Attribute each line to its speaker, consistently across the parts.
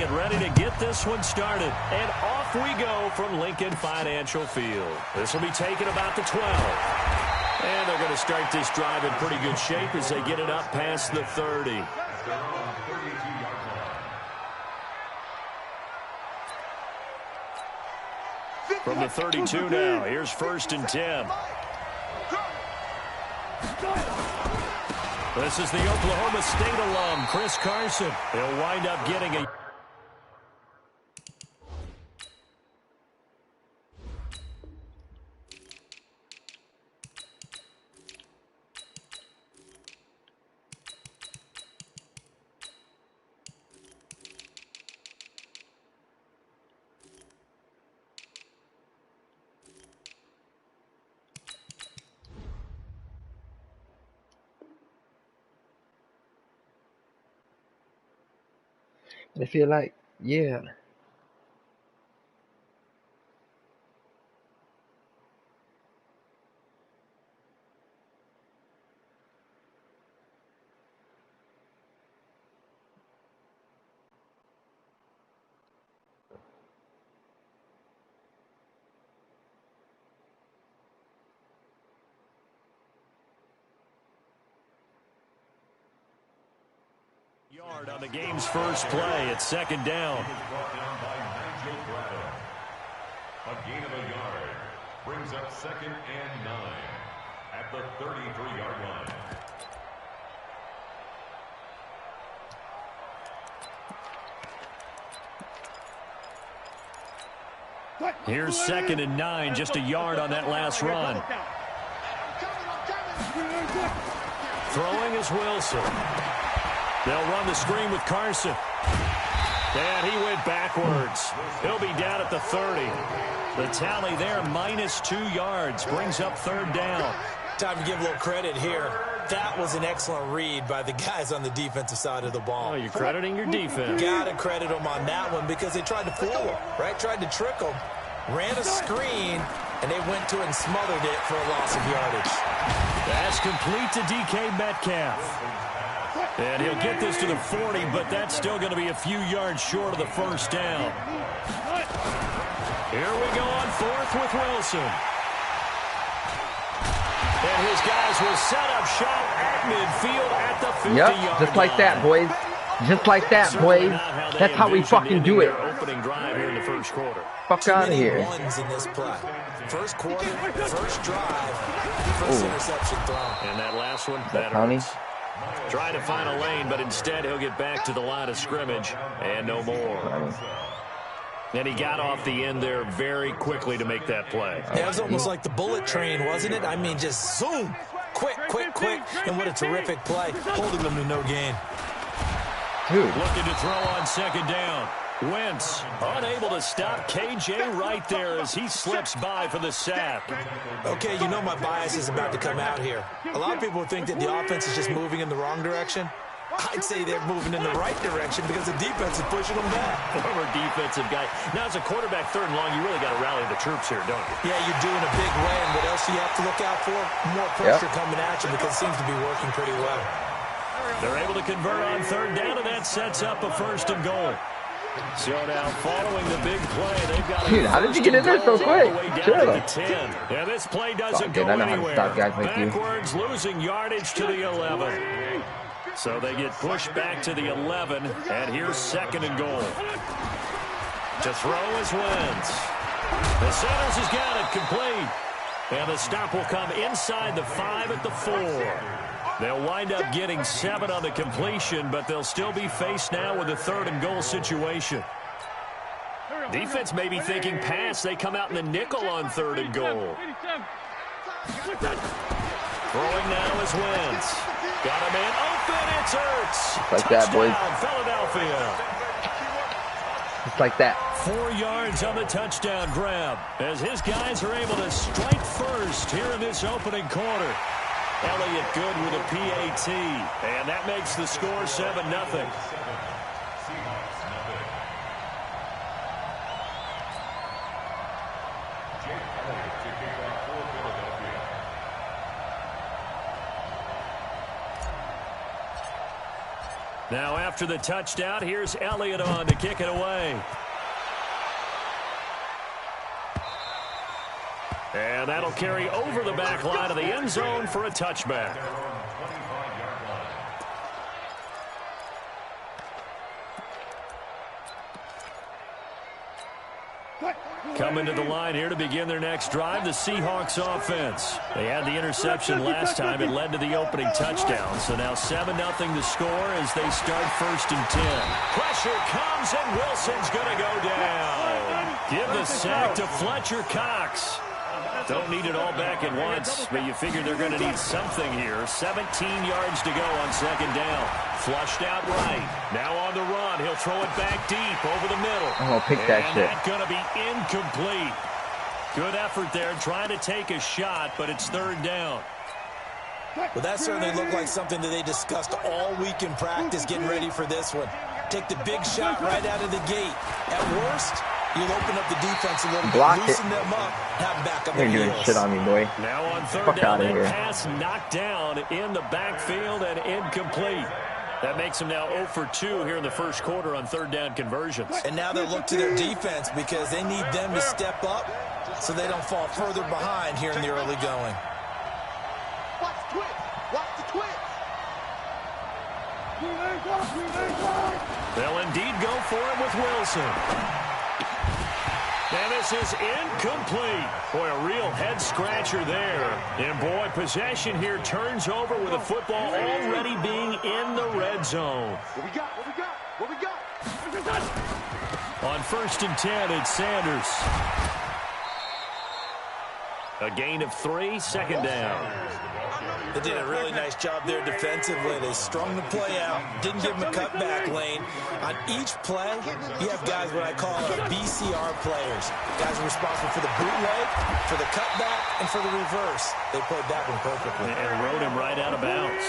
Speaker 1: get ready to get this one started. And off we go from Lincoln Financial Field. This will be taken about the 12. And they're going to start this drive in pretty good shape as they get it up past the 30. From the 32 now, here's 1st and 10. This is the Oklahoma State alum, Chris Carson. He'll wind up getting a...
Speaker 2: I feel like, yeah.
Speaker 1: Yard on the game's first play. It's 2nd down.
Speaker 3: A gain of a yard brings up 2nd and 9 at the 33-yard line.
Speaker 1: Here's 2nd and 9, just a yard on that last run. Throwing is Wilson. They'll run the screen with Carson. And he went backwards. He'll be down at the 30. The tally there, -2 yards, brings up 3rd down.
Speaker 4: Time to give a little credit here. That was an excellent read by the guys on the defensive side of the ball.
Speaker 1: Oh, you're crediting your defense.
Speaker 4: Got to credit them on that one because they tried to fool them, right? Tried to trick them. Ran a screen, and they went to it and smothered it for a loss of yardage.
Speaker 1: That's complete to DK Metcalf. And he'll get this to the 40, but that's still going to be a few yards short of the 1st down. Here we go on 4th with Wilson. And his guys will set up shop at midfield at the 50-yard line.
Speaker 2: Yep, just like that, boys. Just like that, boys. That's how we fucking do it.
Speaker 1: Opening drive here in the 1st quarter.
Speaker 2: Fuck out of here.
Speaker 4: Ones in this play. 1st quarter, 1st drive, 1st interception thrown.
Speaker 1: And that last one, that hurts. Trying to find a lane, but instead he'll get back to the line of scrimmage and no more. And he got off the end there very quickly to make that play.
Speaker 4: Yeah, it was almost like the bullet train, wasn't it? I mean, just zoom. Quick, quick, quick. And what a terrific play. Holding them to no gain.
Speaker 2: Dude.
Speaker 1: Looking to throw on 2nd down. Wentz unable to stop KJ right there as he slips by for the sack.
Speaker 4: Okay, you know my bias is about to come out here. A lot of people think that the offense is just moving in the wrong direction. I'd say they're moving in the right direction because the defense is pushing them back.
Speaker 1: Former defensive guy. Now, as a quarterback 3rd and long, you really got to rally the troops here, don't you?
Speaker 4: Yeah, you do in a big way. And what else do you have to look out for? More pressure coming at you because it seems to be working pretty well.
Speaker 1: They're able to convert on 3rd down, and that sets up a 1st and goal. So now, following the big play, they've got
Speaker 2: Dude, how did you get in there so quick?
Speaker 1: Sure. 10. Yeah, this play doesn't go anywhere.
Speaker 2: Backwards,
Speaker 1: losing yardage to the 11. So they get pushed back to the 11, and here's 2nd and goal. To throw is Wentz. The centers has got it complete. And the stop will come inside the 5 at the 4. They'll wind up getting 7 on the completion, but they'll still be faced now with a 3rd and goal situation. Defense may be thinking pass. They come out in the nickel on 3rd and goal. Throwing now is Wentz. Got a man open. It's Ertz.
Speaker 2: Like that, boys.
Speaker 1: Philadelphia.
Speaker 2: Just like that.
Speaker 1: 4 yards on the touchdown grab as his guys are able to strike first here in this opening quarter. Elliott good with a PAT, and that makes the score 7-0. Now after the touchdown, here's Elliott on to kick it away. And that'll carry over the back line of the end zone for a touchback. Coming to the line here to begin their next drive, the Seahawks offense. They had the interception last time. It led to the opening touchdown. So now 7-0 the score as they start 1st and 10. Pressure comes, and Wilson's going to go down. Give the sack to Fletcher Cox. Don't need it all back at once, but you figure they're going to need something here. 17 yards to go on 2nd down. Flushed out right. Now on the run. He'll throw it back deep over the middle.
Speaker 2: Oh, pick that shit.
Speaker 1: And that's going to be incomplete. Good effort there trying to take a shot, but it's 3rd down.
Speaker 4: Well, that certainly looked like something that they discussed all week in practice getting ready for this one. Take the big shot right out of the gate. At worst, you'll open up the defense a little bit, loosen them up, have them back on the heels.
Speaker 2: You're doing shit on me, boy.
Speaker 1: Now on 3rd
Speaker 2: Fuck
Speaker 1: down,
Speaker 2: out of
Speaker 1: that
Speaker 2: here.
Speaker 1: pass knocked down in the backfield and incomplete. That makes them now 0 for 2 here in the 1st quarter on 3rd down conversions.
Speaker 4: And now they'll look to their defense because they need them to step up so they don't fall further behind here in the early going.
Speaker 5: Watch the twitch. Watch the twitch.
Speaker 1: They'll indeed go for it with Wilson. And this is incomplete. Boy, a real head-scratcher there. And, boy, possession here turns over with the football already being in the red zone.
Speaker 5: What we got? What we got? What we got?
Speaker 1: On 1st and 10, it's Sanders. A gain of 3, 2nd down.
Speaker 4: They did a really nice job there defensively. They strung the play out, didn't give them a cutback lane. On each play, you have guys what I call BCR players. Guys are responsible for the bootleg, for the cutback, and for the reverse. They played that one perfectly.
Speaker 1: And rode him right out of bounds.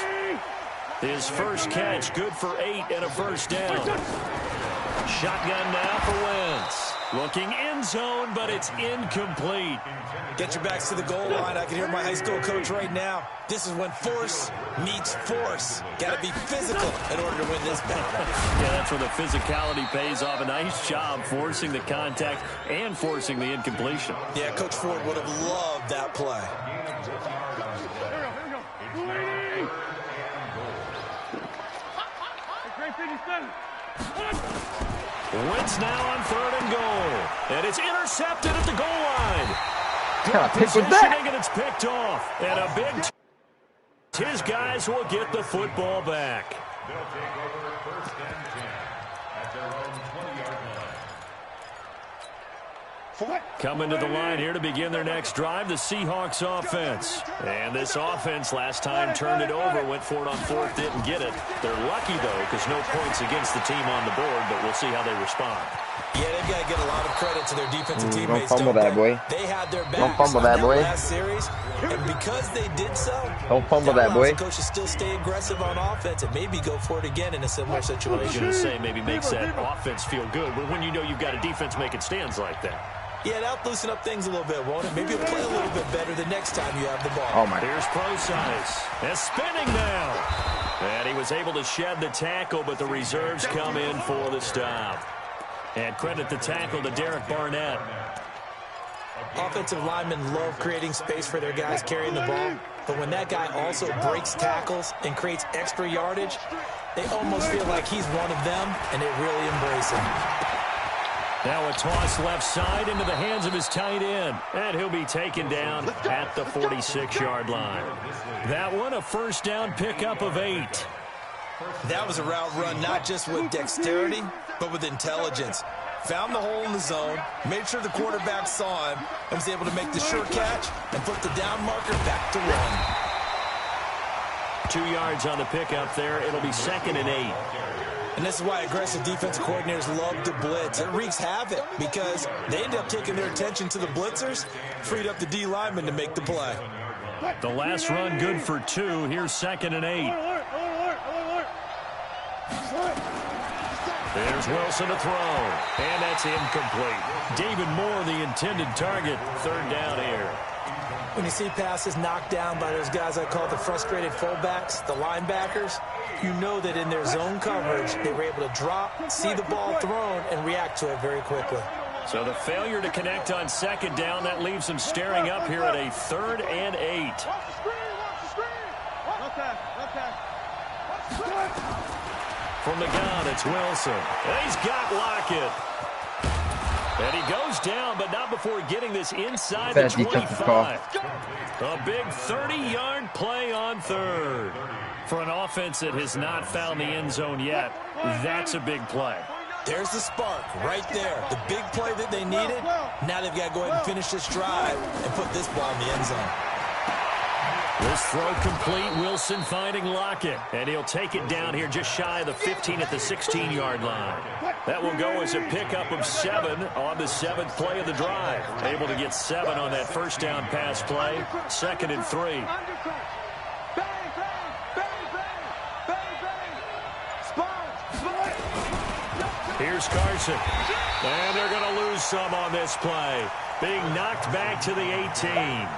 Speaker 1: His first catch, good for 8 and a 1st down. Shotgun now for Wentz. Looking end zone, but it's incomplete.
Speaker 4: Get your backs to the goal line. I can hear my high school coach right now. This is when force meets force. Got to be physical in order to win this battle.
Speaker 1: Yeah, that's where the physicality pays off. A nice job forcing the contact and forcing the incompletion.
Speaker 4: Yeah, Coach Ford would have loved that play.
Speaker 1: Wentz now on 3rd and goal. And it's intercepted at the goal line.
Speaker 2: Good positioning,
Speaker 1: and it's picked off. And a big his guys will get the football back.
Speaker 3: They'll take over 1st and 10 at their own 20-yard line.
Speaker 1: Coming to the line here to begin their next drive, the Seahawks offense. And this offense last time turned it over, went for it on 4th, didn't get it. They're lucky, though, because no points against the team on the board, but we'll see how they respond.
Speaker 4: Yeah, they've got to get a lot of credit to their defensive teammates.
Speaker 2: Don't fumble that, boy.
Speaker 4: They had their backs
Speaker 2: Don't fumble that, boy.
Speaker 4: last series, and because they did so,
Speaker 2: Don't fumble that, boy.
Speaker 4: The coaches still stay aggressive on offense and maybe go for it again in a similar
Speaker 1: I was
Speaker 4: situation.
Speaker 1: going to say maybe makes that offense feel good, but when you know you've got a defense making stands like that.
Speaker 4: Yeah, that'll loosen up things a little bit, won't it? Maybe you'll play a little bit better the next time you have the ball.
Speaker 2: Oh, my.
Speaker 1: Here's Procise. And spinning now. And he was able to shed the tackle, but the reserves come in for the stop. And credit the tackle to Derek Barnett.
Speaker 4: Offensive linemen love creating space for their guys carrying the ball, but when that guy also breaks tackles and creates extra yardage, they almost feel like he's one of them, and they really embrace him.
Speaker 1: Now a toss left side into the hands of his tight end. And he'll be taken down at the 46-yard line. That one, a 1st down pickup of 8.
Speaker 4: That was a route run not just with dexterity, but with intelligence. Found the hole in the zone, made sure the quarterback saw him, and was able to make the sure catch and put the down marker back to 1.
Speaker 1: 2 yards on the pickup there. It'll be 2nd and 8.
Speaker 4: And this is why aggressive defensive coordinators love to blitz. It wreaks havoc because they end up taking their attention to the blitzers, freed up the D lineman to make the play.
Speaker 1: The last run good for 2. Here's 2nd and 8. There's Wilson to throw. And that's incomplete. David Moore, the intended target. 3rd down here.
Speaker 4: When you see passes knocked down by those guys I call the frustrated fullbacks, the linebackers, you know that in their zone coverage, they were able to drop, see the ball thrown, and react to it very quickly.
Speaker 1: So the failure to connect on second down, that leaves them staring up here at a 3rd and 8. From the gun, it's Wilson. And he's got Lockett. And he goes down, but not before getting this inside the 25. A big 30-yard play on 3rd. For an offense that has not found the end zone yet, that's a big play.
Speaker 4: There's the spark right there. The big play that they needed. Now they've got to go ahead and finish this drive and put this ball in the end zone.
Speaker 1: This throw complete. Wilson finding Lockett. And he'll take it down here just shy of the 15 at the 16-yard line. That will go as a pickup of 7 on the 7th play of the drive. Able to get 7 on that first down pass play. 2nd and 3. Here's Carson. And they're going to lose some on this play. Being knocked back to the 18.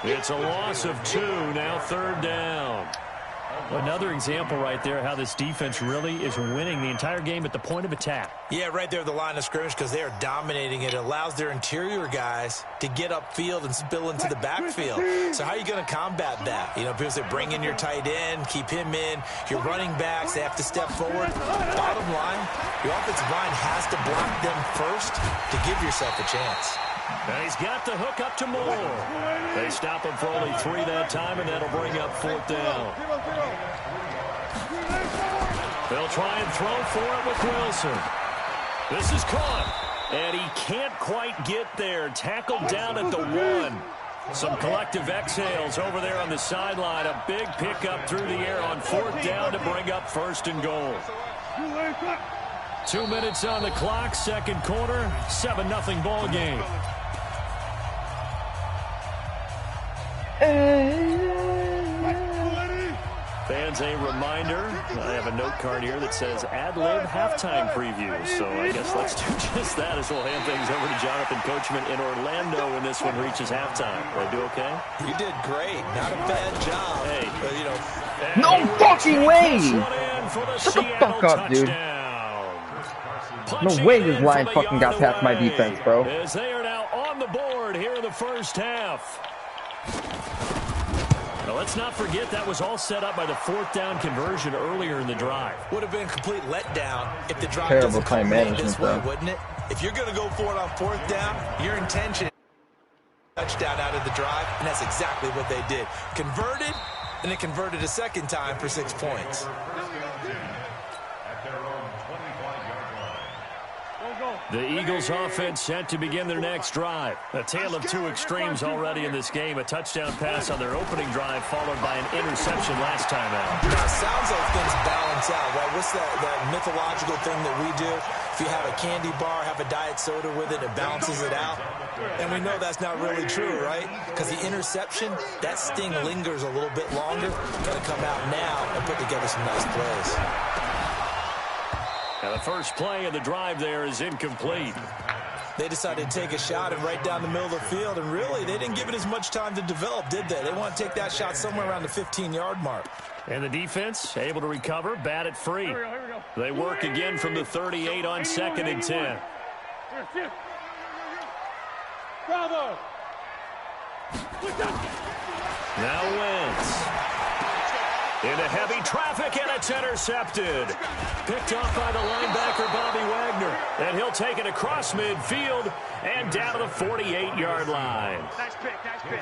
Speaker 1: It's a loss of 2, now 3rd down. Another example right there how this defense really is winning the entire game at the point of attack.
Speaker 4: Yeah, right there at the line of scrimmage because they are dominating it. It allows their interior guys to get upfield and spill into the backfield. So how are you going to combat that? You know, because they bring in your tight end, keep him in. Your running backs, they have to step forward. Bottom line, your offensive line has to block them first to give yourself a chance.
Speaker 1: And he's got the hook up to Moore. They stop him for only 3 that time, and that'll bring up 4th down. They'll try and throw for it with Wilson. This is caught, and he can't quite get there. Tackled down at the 1. Some collective exhales over there on the sideline. A big pickup through the air on 4th down to bring up 1st and goal. 2 minutes on the clock, 2nd quarter, 7-0 ball game. Fans, a reminder, I have a note card here that says ad-lib halftime previews. So I guess let's do just that as we'll hand things over to Jonathan Coachman in Orlando when this one reaches halftime. Did I do okay?
Speaker 4: You did great. Not a bad job.
Speaker 1: Hey.
Speaker 4: But, you know.
Speaker 2: No fucking way! Shut the fuck up, dude. No way this line fucking got past my defense, bro.
Speaker 1: As they are now on the board here in the first half. Now, let's not forget that was all set up by the 4th down conversion earlier in the drive.
Speaker 4: Would have been complete letdown if the drive
Speaker 2: Terrible
Speaker 4: doesn't
Speaker 2: time
Speaker 4: come
Speaker 2: management,
Speaker 4: this way,
Speaker 2: though.
Speaker 4: wouldn't it? If you're going to go for it on 4th down, your intention touchdown out of the drive, and that's exactly what they did. Converted, and then converted a 2nd time for 6 points.
Speaker 1: The Eagles offense set to begin their next drive. A tale of 2 extremes already in this game. A touchdown pass on their opening drive followed by an interception last time out.
Speaker 4: Now, it sounds like things balance out, right? What's that mythological thing that we do? If you have a candy bar, have a diet soda with it, it balances it out. And we know that's not really true, right? Because the interception, that sting lingers a little bit longer. Got to come out now and put together some nice plays.
Speaker 1: Now the first play of the drive there is incomplete.
Speaker 4: They decided to take a shot and right down the middle of the field, and really, they didn't give it as much time to develop, did they? They want to take that shot somewhere around the 15-yard mark.
Speaker 1: And the defense able to recover, bat it free. They work again from the 38 on 2nd and 10.
Speaker 5: Bravo!
Speaker 1: Now Wentz. Into heavy traffic, and it's intercepted. Picked off by the linebacker, Bobby Wagner. And he'll take it across midfield and down to the 48-yard line.
Speaker 5: Nice pick.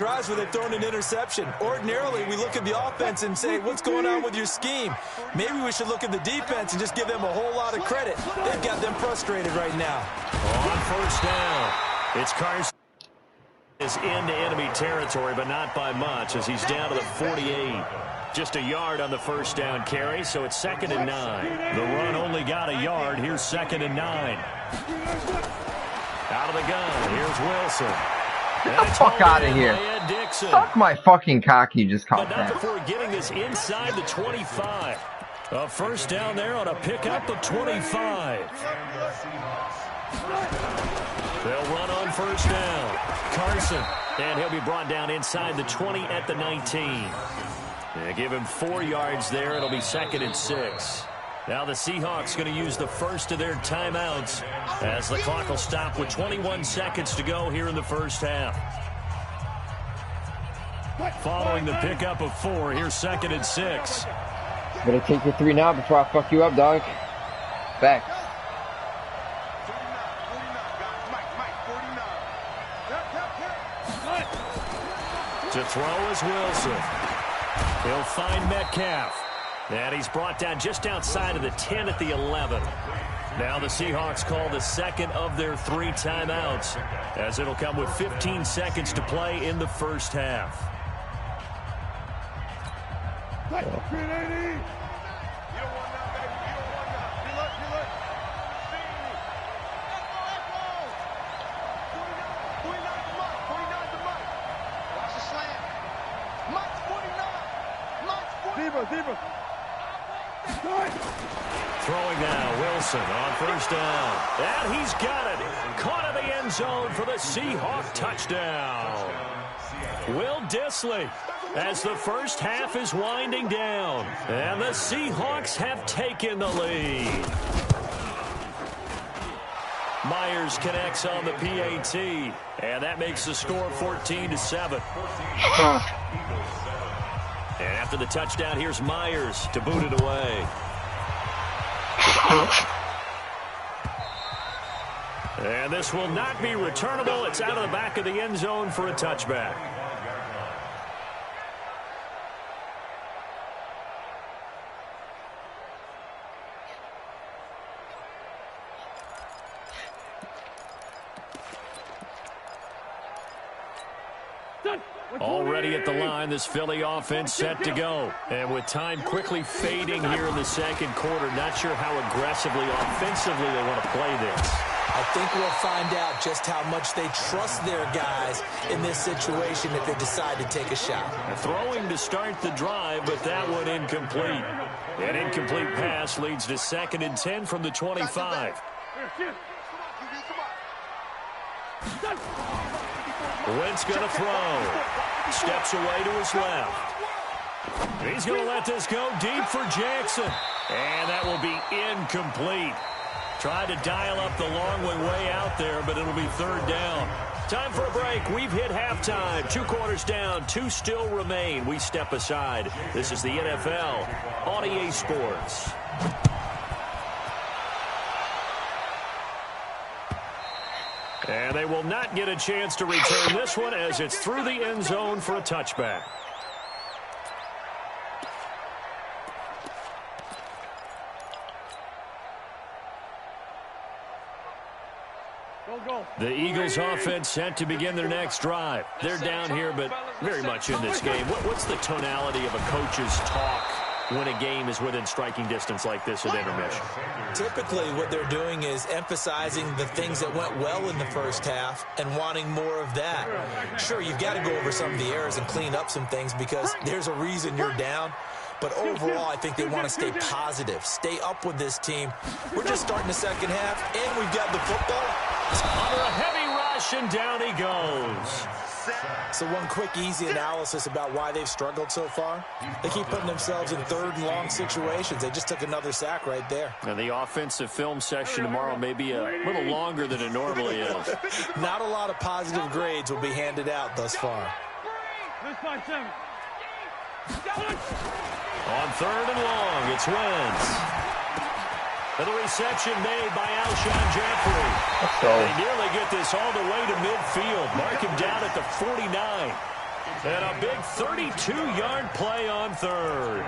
Speaker 4: Drives where they've thrown an interception. Ordinarily, we look at the offense and say, what's going on with your scheme? Maybe we should look at the defense and just give them a whole lot of credit. They've got them frustrated right now.
Speaker 1: On 1st down, it's Carson. Is into enemy territory, but not by much as he's down to the 48. Just a yard on the 1st down carry, so it's 2nd and 9. The run only got a yard. Here's 2nd and 9. Out of the gun. Here's Wilson.
Speaker 2: Get the fuck out of here. Suck my fucking cock, you just caught
Speaker 1: But not
Speaker 2: that.
Speaker 1: before getting this inside the 25. A 1st down there on a pickup of 25. They'll run on first down. Carson, and he'll be brought down inside the 20 at the 19. They give him 4 yards there. It'll be 2nd and 6. Now the Seahawks going to use the first of their timeouts as the clock will stop with 21 seconds to go here in the first half. Following the pickup of 4, here's 2nd and 6.
Speaker 2: Better take your 3 now before I fuck you up, dog. Back.
Speaker 1: To throw is Wilson. He'll find Metcalf. And he's brought down just outside of the 10 at the 11. Now the Seahawks call the second of their 3 timeouts, as it'll come with 15 seconds to play in the first half. Throwing now, Wilson on first down. And he's got it. Caught in the end zone for the Seahawk touchdown. Will Dissly, as the first half is winding down. And the Seahawks have taken the lead. Myers connects on the PAT. And that makes the score 14-7. And after the touchdown, here's Myers to boot it away. And this will not be returnable. It's out of the back of the end zone for a touchback. Already at the line, this Philly offense set to go. And with time quickly fading here in the second quarter, not sure how aggressively, offensively they want to play this.
Speaker 4: I think we'll find out just how much they trust their guys in this situation if they decide to take a shot.
Speaker 1: Throwing to start the drive, but that one incomplete. An incomplete pass leads to 2nd and 10 from the 25. Wentz going to throw. Steps away to his left. He's going to let this go deep for Jackson. And that will be incomplete. Tried to dial up the long way out there, but it'll be 3rd down. Time for a break. We've hit halftime. 2 quarters down. 2 still remain. We step aside. This is the NFL on EA Sports. And they will not get a chance to return this one as it's through the end zone for a touchback. The Eagles offense set to begin their next drive. They're down here, but very much in this game. What's the tonality of a coach's talk when a game is within striking distance like this at intermission?
Speaker 4: Typically, what they're doing is emphasizing the things that went well in the first half and wanting more of that. Sure, you've got to go over some of the errors and clean up some things because there's a reason you're down. But overall, I think they want to stay positive, stay up with this team. We're just starting the second half, and we've got the football.
Speaker 1: Under a heavy rush, and down he goes.
Speaker 4: So one quick, easy analysis about why they've struggled so far. They keep putting themselves in 3rd and long situations. They just took another sack right there.
Speaker 1: And the offensive film session tomorrow may be a little longer than it normally is.
Speaker 4: Not a lot of positive grades will be handed out thus far.
Speaker 1: On 3rd and long, it's Wentz. And the reception made by Alshon Jeffrey.
Speaker 2: Let's go.
Speaker 1: They nearly get this all the way to midfield. Mark him down at the 49. And a big 32-yard play on 3rd.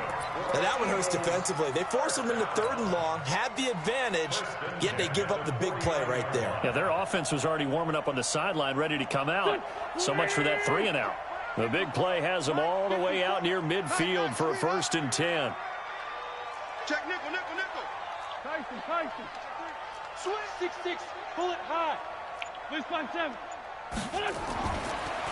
Speaker 4: Now that one hurts defensively. They force them into 3rd and long, had the advantage, yet they give up the big play right there.
Speaker 1: Yeah, their offense was already warming up on the sideline, ready to come out. So much for that 3-and-out. The big play has them all the way out near midfield for a 1st and 10.
Speaker 5: Check nickel, nickel, nickel.
Speaker 6: Tyson. Switch. 6-6. Pull it high. Loose line 7.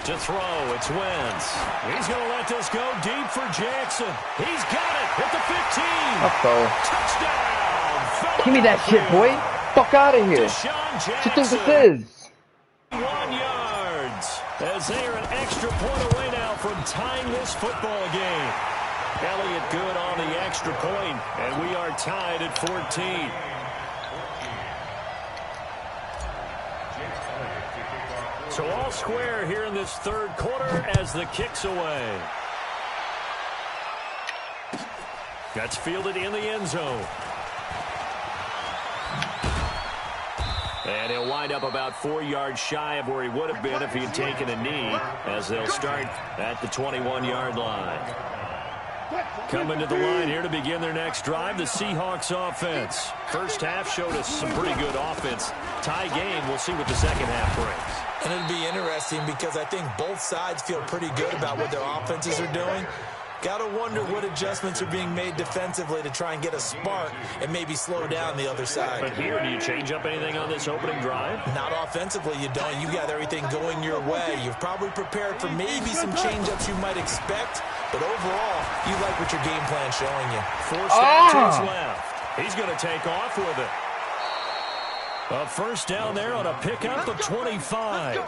Speaker 1: To throw, it's Wentz. He's going to let this go deep for Jackson. He's got it at the 15.
Speaker 2: Let's go.
Speaker 1: Touchdown.
Speaker 2: Give me that shit, boy. Fuck out of here.
Speaker 1: Deshaun
Speaker 2: What you think this
Speaker 1: Jackson.
Speaker 2: is?
Speaker 1: 1 yards. As they are an extra point away now from tying this football game. Elliott good on the extra point, and we are tied at 14. So all square here in this third quarter as the kick's away. That's fielded in the end zone. And he'll wind up about 4 yards shy of where he would have been if he had taken a knee, as they'll start at the 21-yard line. Coming to the line here to begin their next drive, the Seahawks offense. First half showed us some pretty good offense. Tie game, we'll see what the second half brings.
Speaker 4: And it'll be interesting because I think both sides feel pretty good about what their offenses are doing. Got to wonder what adjustments are being made defensively to try and get a spark and maybe slow down the other side.
Speaker 1: But here, do you change up anything on this opening drive?
Speaker 4: Not offensively, you don't. You got everything going your way. You've probably prepared for maybe some change-ups you might expect, but overall, you like what your game plan's showing you.
Speaker 1: Forced out to his left. He's going to take off with it. A first down there on a pickup of 25.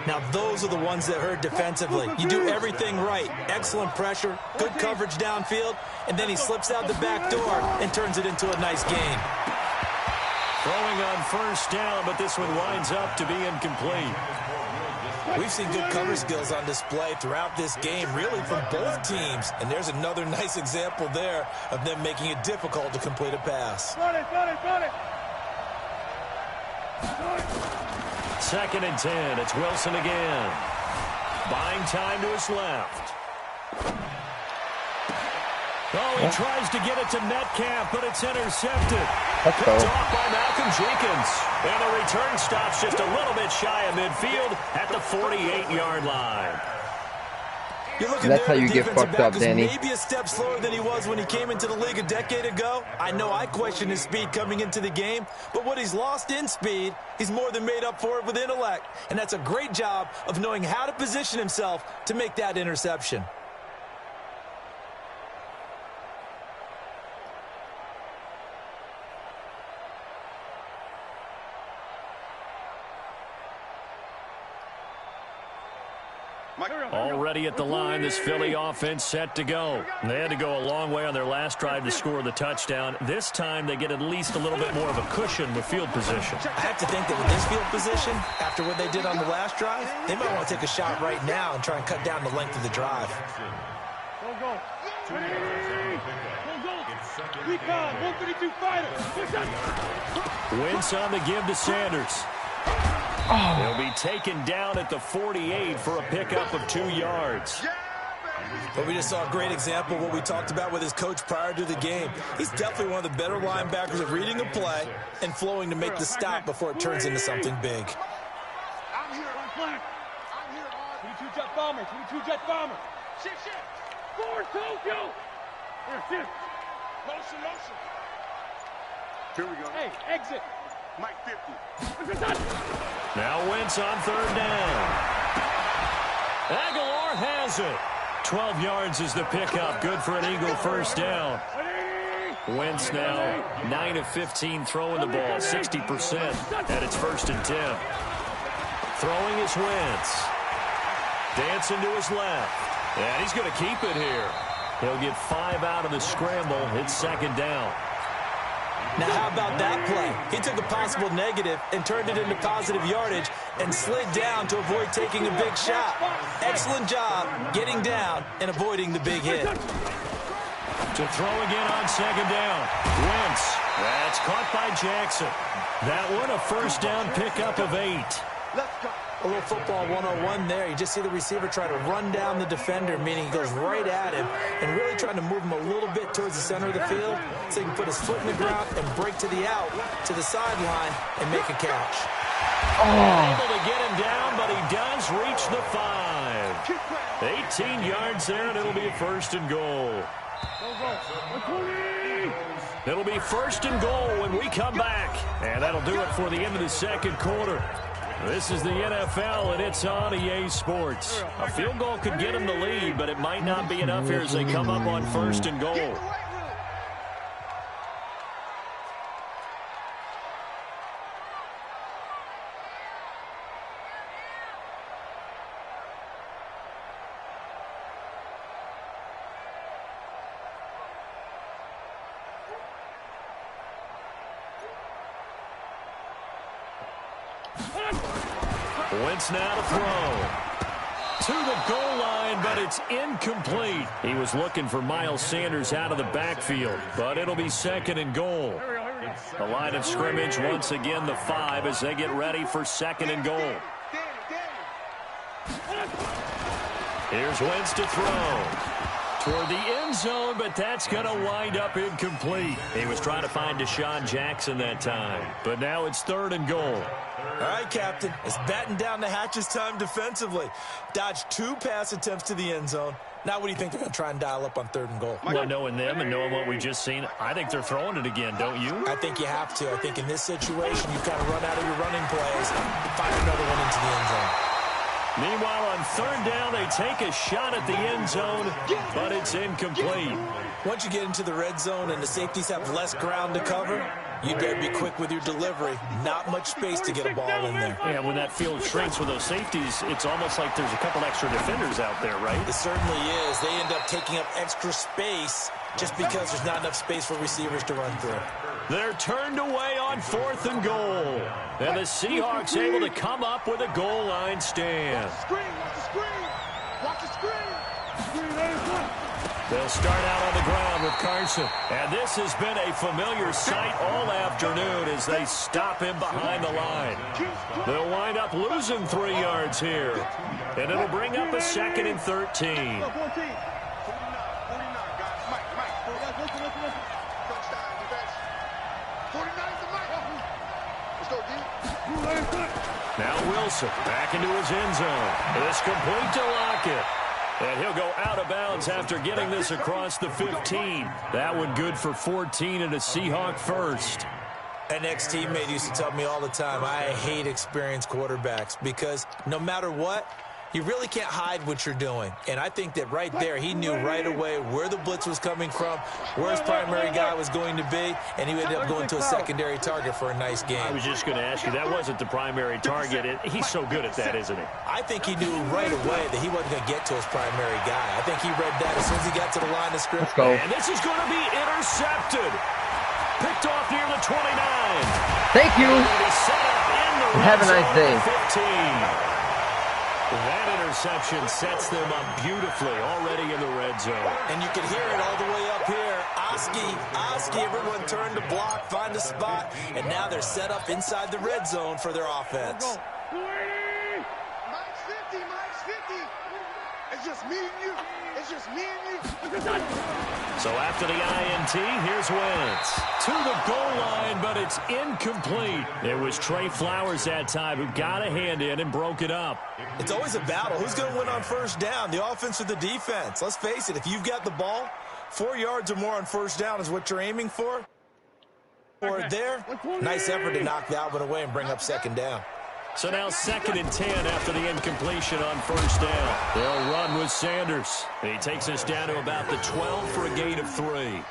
Speaker 4: Now, those are the ones that hurt defensively. You do everything right. Excellent pressure, good coverage downfield, and then he slips out the back door and turns it into a nice gain.
Speaker 1: Throwing on first down, but this one winds up to be incomplete.
Speaker 4: We've seen good cover skills on display throughout this game, really from both teams. And there's another nice example there of them making it difficult to complete a pass.
Speaker 6: Run it.
Speaker 1: 2nd and 10. It's Wilson again. Buying time to his left. Oh, he tries to get it to Metcalf, but it's intercepted. Picked off by Malcolm Jenkins. And the return stops just a little bit shy of midfield at the 48-yard line.
Speaker 2: That's how you get fucked up, Danny.
Speaker 4: Maybe a step slower than he was when he came into the league a decade ago. I know I questioned his speed coming into the game, but what he's lost in speed, he's more than made up for it with intellect. And that's a great job of knowing how to position himself to make that interception.
Speaker 1: Already at the line, this Philly offense set to go. They had to go a long way on their last drive to score the touchdown. This time, they get at least a little bit more of a cushion with field position.
Speaker 4: I have to think that with this field position, after what they did on the last drive, they might want to take a shot right now and try and cut down the length of the drive.
Speaker 6: Go. Recon, 132 fighter.
Speaker 1: Wentz on the give to Sanders. He'll be taken down at the 48 for a pickup of 2 yards.
Speaker 4: But we just saw a great example of what we talked about with his coach prior to the game. He's definitely one of the better linebackers at reading a play and flowing to make the stop before it turns into something big.
Speaker 6: I'm here. 22 jet bomber. Shit. Forward, Tokyo. Here. Motion. Here we go. Hey, exit. Mike 50.
Speaker 1: Now Wentz on 3rd down. Aguilar has it. 12 yards is the pickup. Good for an Eagle first down. Wentz now 9 of 15 throwing the ball, 60% at its 1st and 10. Throwing is Wentz. Dancing to his left. And he's going to keep it here. He'll get 5 out of the scramble. It's 2nd down.
Speaker 4: Now, how about that play? He took a possible negative and turned it into positive yardage and slid down to avoid taking a big shot. Excellent job getting down and avoiding the big hit.
Speaker 1: To throw again on 2nd down. Wentz. That's caught by Jackson. That one a first down pickup of 8.
Speaker 6: Let's go.
Speaker 4: A little football 101 there. You just see the receiver try to run down the defender, meaning he goes right at him and really trying to move him a little bit towards the center of the field so he can put his foot in the ground and break to the out, to the sideline, and make a catch.
Speaker 1: Able to get him down, but he does reach the 5. 18 yards there, and it'll be a 1st and goal. It'll be 1st and goal when we come back. And that'll do it for the end of the 2nd quarter. This is the NFL, and it's on EA Sports. A field goal could get them the lead, but it might not be enough here as they come up on 1st and goal. Wentz now to throw. To the goal line, but it's incomplete. He was looking for Miles Sanders out of the backfield, but it'll be second and goal. The line of scrimmage, once again, the 5 as they get ready for second and goal. Here's Wentz to throw. Toward the end zone, but that's going to wind up incomplete. He was trying to find Deshaun Jackson that time, but now it's third and goal.
Speaker 4: All right, Captain. It's batten down the hatches time defensively. Dodged 2 pass attempts to the end zone. Now what do you think they're going to try and dial up on third and goal?
Speaker 1: Well, knowing them and knowing what we just seen, I think they're throwing it again, don't you?
Speaker 4: I think you have to. I think in this situation, you kind of run out of your running plays and find another one into the end zone.
Speaker 1: Meanwhile, on third down, they take a shot at the end zone, but it's incomplete.
Speaker 4: Once you get into the red zone and the safeties have less ground to cover, you better be quick with your delivery. Not much space to get a ball in there.
Speaker 1: Yeah, when that field shrinks with those safeties, it's almost like there's a couple extra defenders out there, right?
Speaker 4: It certainly is. They end up taking up extra space just because there's not enough space for receivers to run through.
Speaker 1: They're turned away on fourth and goal. And the Seahawks able to come up with a goal line stand.
Speaker 5: Watch the screen, watch the screen. Watch the screen.
Speaker 1: They'll start out on the ground with Carson. And this has been a familiar sight all afternoon as they stop him behind the line. They'll wind up losing 3 yards here. And it'll bring up a second and 13. Now Wilson back into his end zone. It's complete to Lockett. And he'll go out of bounds after getting this across the 15. That one good for 14 and a Seahawk first.
Speaker 4: An ex-teammate used to tell me all the time, I hate experienced quarterbacks because no matter what, you really can't hide what you're doing. And I think that right there, he knew right away where the blitz was coming from, where his primary guy was going to be, and he ended up going to a secondary target for a nice game.
Speaker 1: I was just going to ask you, that wasn't the primary target. He's so good at that, isn't he?
Speaker 4: I think he knew right away that he wasn't going to get to his primary guy. I think he read that as soon as he got to the line of scrimmage.
Speaker 2: Let's go.
Speaker 1: And this is going to be intercepted. Picked off near the 29.
Speaker 2: Thank you.
Speaker 1: Have
Speaker 2: a nice day.
Speaker 1: 15. That interception sets them up beautifully already in the red zone.
Speaker 4: And you can hear it all the way up here. Oski, everyone turned to block, find a spot, and now they're set up inside the red zone for their offense.
Speaker 5: Mike's 50, Mike's 50. It's just me and you. It's just me and you.
Speaker 1: So after the INT, here's Wentz. To the goal line, but it's incomplete. It was Trey Flowers that time who got a hand in and broke it up.
Speaker 4: It's always a battle. Who's going to win on first down, the offense or the defense? Let's face it, if you've got the ball, 4 yards or more on first down is what you're aiming for. Or there, nice effort to knock that one away and bring up second down.
Speaker 1: So now second and 10 after the incompletion on first down. They'll run with Sanders. He takes us down to about the 12 for a gain of 3.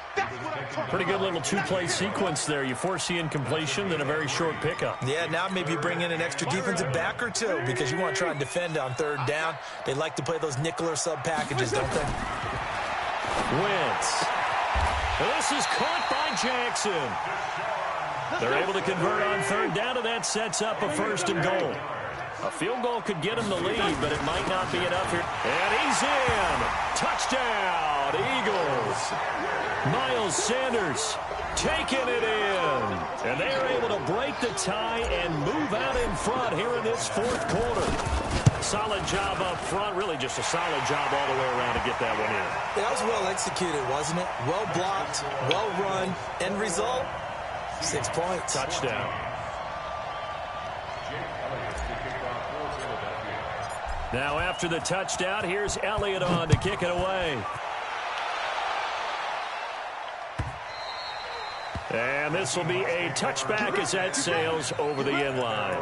Speaker 1: Pretty good little two-play sequence there. You force the incompletion, then a very short pickup.
Speaker 4: Yeah, now maybe bring in an extra defensive back or two because you want to try and defend on third down. They like to play those nickel or sub packages, don't they?
Speaker 1: Wentz. This is caught by Jackson. They're able to convert on third down, and that sets up a first and goal. A field goal could get him the lead, but it might not be enough here. And he's in. Touchdown, Eagles. Miles Sanders taking it in. And they are able to break the tie and move out in front here in this fourth quarter. Solid job up front, really just a solid job all the way around to get that one in.
Speaker 4: That was well executed, wasn't it? Well blocked, well run. End result, 6 points.
Speaker 1: Touchdown. Now after the touchdown, here's Elliott on to kick it away. And this will be a touchback as that sails over the end line.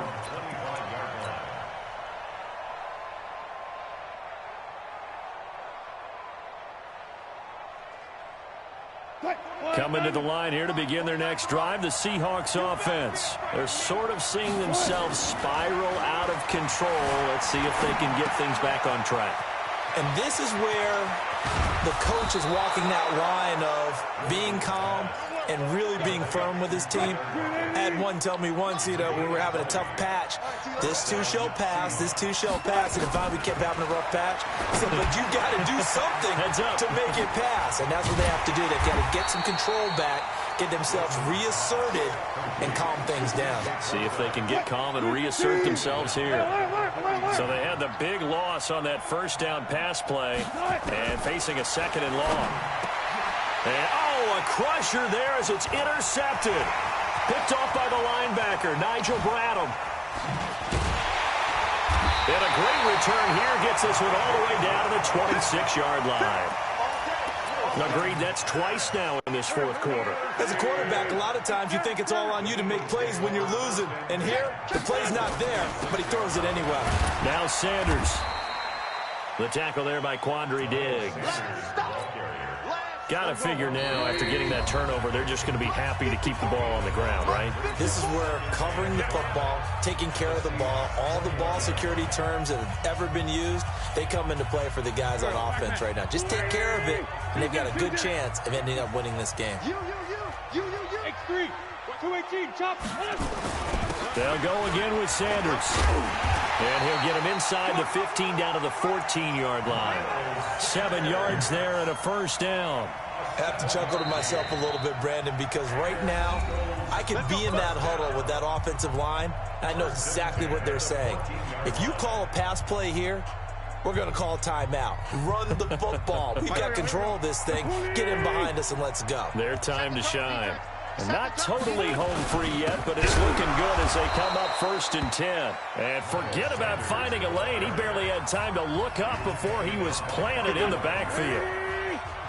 Speaker 1: Coming to the line here to begin their next drive, the Seahawks offense. They're sort of seeing themselves spiral out of control. Let's see if they can get things back on track.
Speaker 4: And this is where the coach is walking that line of being calm and really being firm with his team. I had one tell me once, you know, when we were having a tough patch, this too shall pass, this too shall pass. And if we kept having a rough patch, he said, but you got to do something to make it pass. And that's what they have to do. They've got to get some control back, get themselves reasserted, and calm things down.
Speaker 1: See if they can get calm and reassert themselves here. So they had the big loss on that first down pass play and facing a second and long. And, oh, a crusher there as it's intercepted. Picked off by the linebacker, Nigel Bradham. And a great return here gets this one all the way down to the 26-yard line. Agreed, that's twice now in this fourth quarter.
Speaker 4: As a quarterback, a lot of times you think it's all on you to make plays when you're losing. And here, the play's not there, but he throws it anyway.
Speaker 1: Now Sanders. The tackle there by Quandre Diggs. Got to figure now, after getting that turnover, they're just going to be happy to keep the ball on the ground, right?
Speaker 4: This is where covering the football, taking care of the ball, all the ball security terms that have ever been used, they come into play for the guys on offense right now. Just take care of it, and they've got a good chance of ending up winning this game.
Speaker 6: X3, 218, chop.
Speaker 1: They'll go again with Sanders. And he'll get him inside the 15 down to the 14-yard line. 7 yards there and a first down.
Speaker 4: I have to chuckle to myself a little bit, Brandon, because right now I could be in that huddle with that offensive line. I know exactly what they're saying. If you call a pass play here, we're going to call a timeout. Run the football. We've got control of this thing. Get in behind us and let's go.
Speaker 1: Their time to shine. And not totally home free yet, but it's looking good as they come up 1st and 10. And forget about finding a lane. He barely had time to look up before he was planted in the backfield.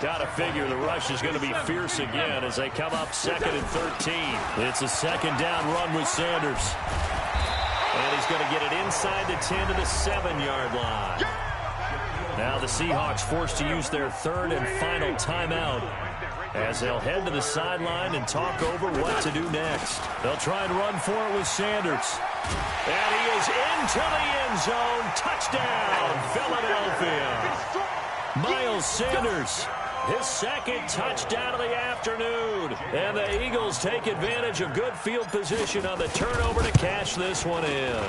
Speaker 1: Got to figure the rush is going to be fierce again as they come up 2nd and 13. It's a second down run with Sanders. And he's going to get it inside the 10 to the 7-yard line. Now the Seahawks forced to use their 3rd and final timeout, as they'll head to the sideline and talk over what to do next. They'll try and run for it with Sanders. And he is into the end zone. Touchdown, Philadelphia. Miles Sanders, his second touchdown of the afternoon. And the Eagles take advantage of good field position on the turnover to cash this one in.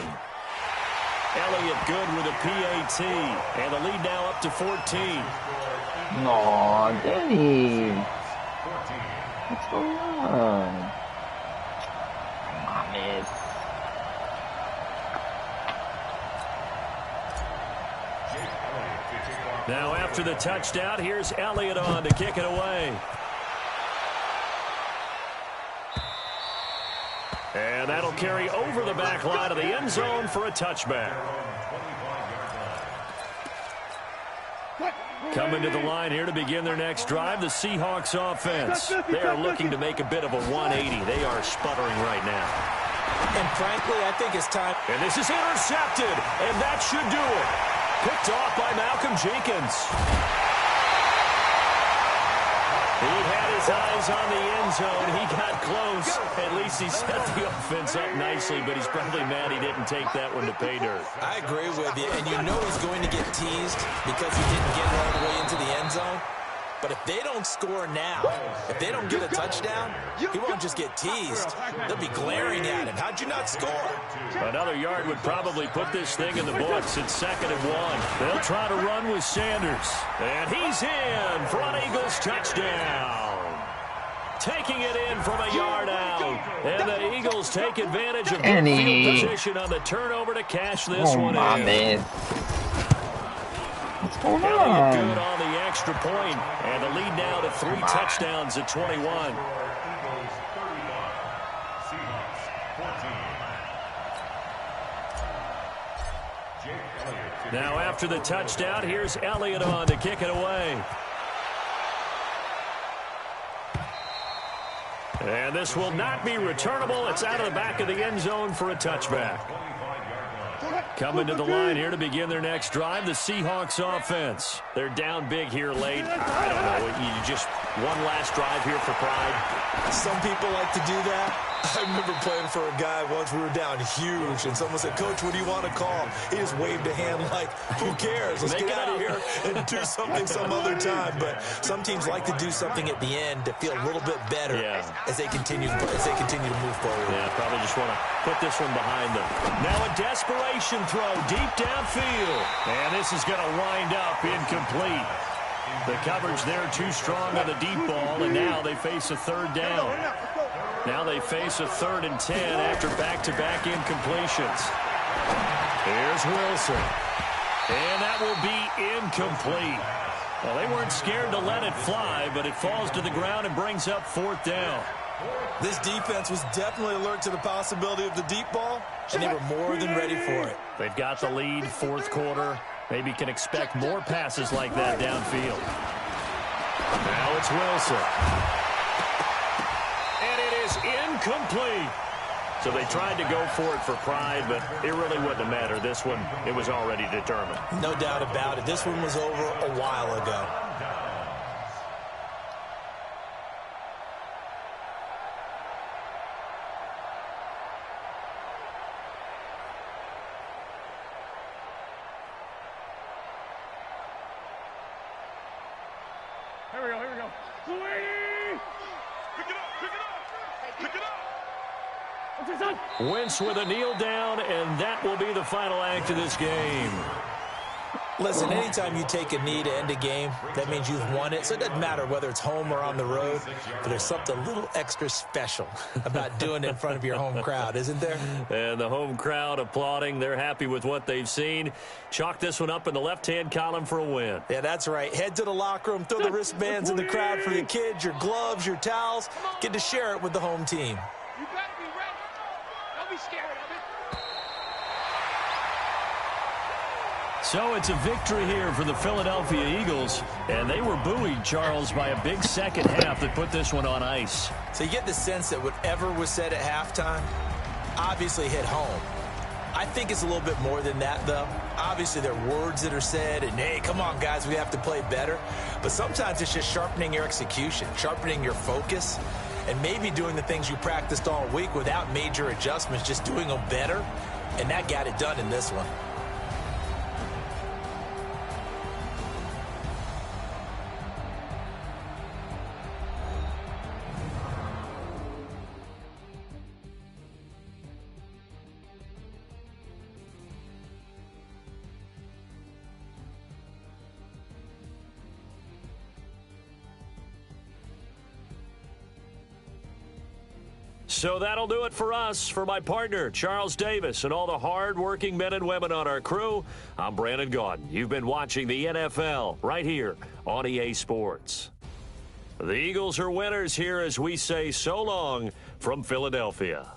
Speaker 1: Elliott good with a PAT. And the lead now up to 14.
Speaker 2: No, Danny. What's going on? Come on, miss.
Speaker 1: Now after the touchdown, here's Elliott on to kick it away. And that'll carry over the back line of the end zone for a touchback. Coming to the line here to begin their next drive, the Seahawks offense. They are looking to make a bit of a 180. They are sputtering right now.
Speaker 4: And frankly, I think it's time.
Speaker 1: And this is intercepted, and that should do it. Picked off by Malcolm Jenkins. He had his eyes on the end zone. He got close. At least he set the offense up nicely, but he's probably mad he didn't take that one to pay dirt.
Speaker 4: I agree with you, and you know he's going to get teased because he didn't get all the way into the end zone. But if they don't score now, if they don't get a touchdown, he won't just get teased. They'll be glaring at him. How'd you not score?
Speaker 1: Another yard would probably put this thing in the books. It's 2nd and 1. They'll try to run with Sanders. And he's in for an Eagles touchdown. Taking it in from a yard out. And the Eagles take advantage of good field position on the turnover to cash this one in.
Speaker 2: Man. What's going
Speaker 1: Elliott good
Speaker 2: on?
Speaker 1: on the extra point, and the lead now to 3 touchdowns at 21. Now after the touchdown, here's Elliott on to kick it away. And this will not be returnable. It's out of the back of the end zone for a touchback. Coming to the line here to begin their next drive, the Seahawks offense. They're down big here late. I don't know. You just one last drive here for pride.
Speaker 4: Some people like to do that. I remember playing for a guy once. We were down huge, and someone said, "Coach, what do you want to call?" He just waved a hand like, "Who cares? Let's get out of here and do something some other time." But some teams like to do something at the end to feel a little bit better as they continue to move forward.
Speaker 1: Yeah, probably just want to put this one behind them. Now a desperation throw deep downfield, and this is going to wind up incomplete. The coverage there too strong on the deep ball, and now they face a third down. Now they face a 3rd and 10 after back-to-back incompletions. Here's Wilson. And that will be incomplete. Well, they weren't scared to let it fly, but it falls to the ground and brings up 4th down.
Speaker 4: This defense was definitely alert to the possibility of the deep ball, and they were more than ready for it.
Speaker 1: They've got the lead, 4th quarter. Maybe can expect more passes like that downfield. Now it's Wilson. And it is incomplete. So they tried to go for it for pride, but it really wouldn't have mattered. This one, it was already determined.
Speaker 4: No doubt about it. This one was over a while ago.
Speaker 6: Here we go. Sweetie! Pick it up! What's your son?
Speaker 1: Wentz with a kneel down, and that will be the final act of this game.
Speaker 4: Listen, anytime you take a knee to end a game, that means you've won it. So it doesn't matter whether it's home or on the road, but there's something a little extra special about doing it in front of your home crowd, isn't there?
Speaker 1: And the home crowd applauding. They're happy with what they've seen. Chalk this one up in the left-hand column for a win.
Speaker 4: Yeah, that's right. Head to the locker room, throw the wristbands in the crowd for your kids, your gloves, your towels. Get to share it with the home team.
Speaker 6: You better be ready. Don't be scared of it.
Speaker 1: So it's a victory here for the Philadelphia Eagles, and they were buoyed, Charles, by a big second half that put this one on ice.
Speaker 4: So you get the sense that whatever was said at halftime obviously hit home. I think it's a little bit more than that, though. Obviously, there are words that are said, and, hey, come on, guys, we have to play better. But sometimes it's just sharpening your execution, sharpening your focus, and maybe doing the things you practiced all week without major adjustments, just doing them better. And that got it done in this one.
Speaker 1: So that'll do it for us. For my partner, Charles Davis, and all the hard-working men and women on our crew, I'm Brandon Gaudin. You've been watching the NFL right here on EA Sports. The Eagles are winners here as we say so long from Philadelphia.